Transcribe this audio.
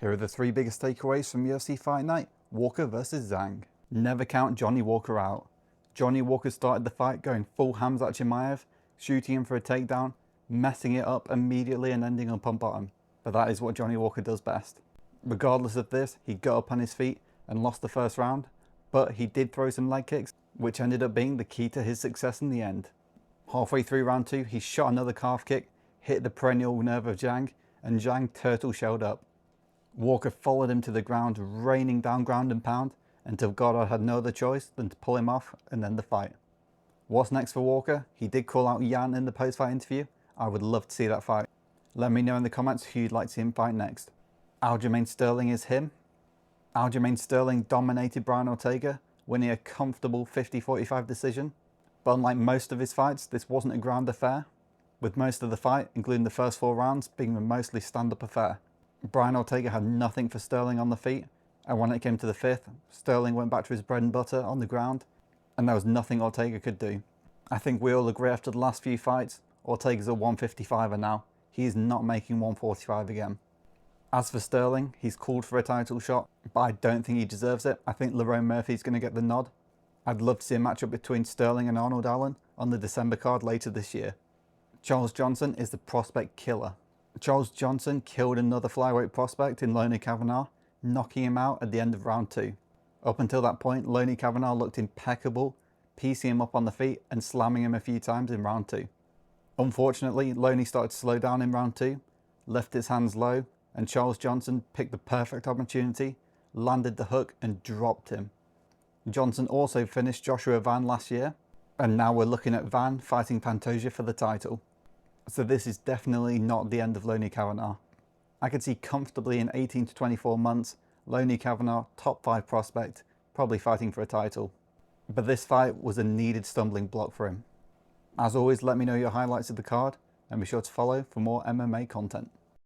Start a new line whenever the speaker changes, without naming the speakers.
Here are the three biggest takeaways from UFC Fight Night: Walker vs Zhang. Never count Johnny Walker out. Johnny Walker started the fight going full hams at Chimaev, shooting him for a takedown, messing it up immediately and ending up on bottom. But that is what Johnny Walker does best. Regardless of this, he got up on his feet and lost the first round, but he did throw some leg kicks, which ended up being the key to his success in the end. Halfway through round 2, he shot another calf kick, hit the perennial nerve of Zhang, and Zhang turtle shelled up. Walker followed him to the ground, raining down ground and pound, until Goddard had no other choice than to pull him off and end the fight. What's next for Walker? He did call out Yan in the post-fight interview. I would love to see that fight. Let me know in the comments who you'd like to see him fight next. Aljamain Sterling is him. Aljamain Sterling dominated Brian Ortega, winning a comfortable 50-45 decision. But unlike most of his fights, this wasn't a ground affair, with most of the fight, including the first 4 rounds, being a mostly stand-up affair. Brian Ortega had nothing for Sterling on the feet, and when it came to the 5th, Sterling went back to his bread and butter on the ground, and there was nothing Ortega could do. I think we all agree after the last few fights, Ortega's a 155er now. He is not making 145 again. As for Sterling, he's called for a title shot, but I don't think he deserves it. I think Lerone Murphy's going to get the nod. I'd love to see a matchup between Sterling and Arnold Allen on the December card later this year. Charles Johnson is the prospect killer. Charles Johnson killed another flyweight prospect in Loney Kavanagh, knocking him out at the end of round 2. Up until that point, Loney Kavanagh looked impeccable, piecing him up on the feet and slamming him a few times in round 2. Unfortunately, Loney started to slow down in round 2, left his hands low, and Charles Johnson picked the perfect opportunity, landed the hook and dropped him. Johnson also finished Joshua Van last year, and now we're looking at Van fighting Pantoja for the title. So this is definitely not the end of Loney Kavanagh. I could see comfortably in 18 to 24 months, Loney Kavanagh, top 5 prospect, probably fighting for a title. But this fight was a needed stumbling block for him. As always, let me know your highlights of the card, and be sure to follow for more MMA content.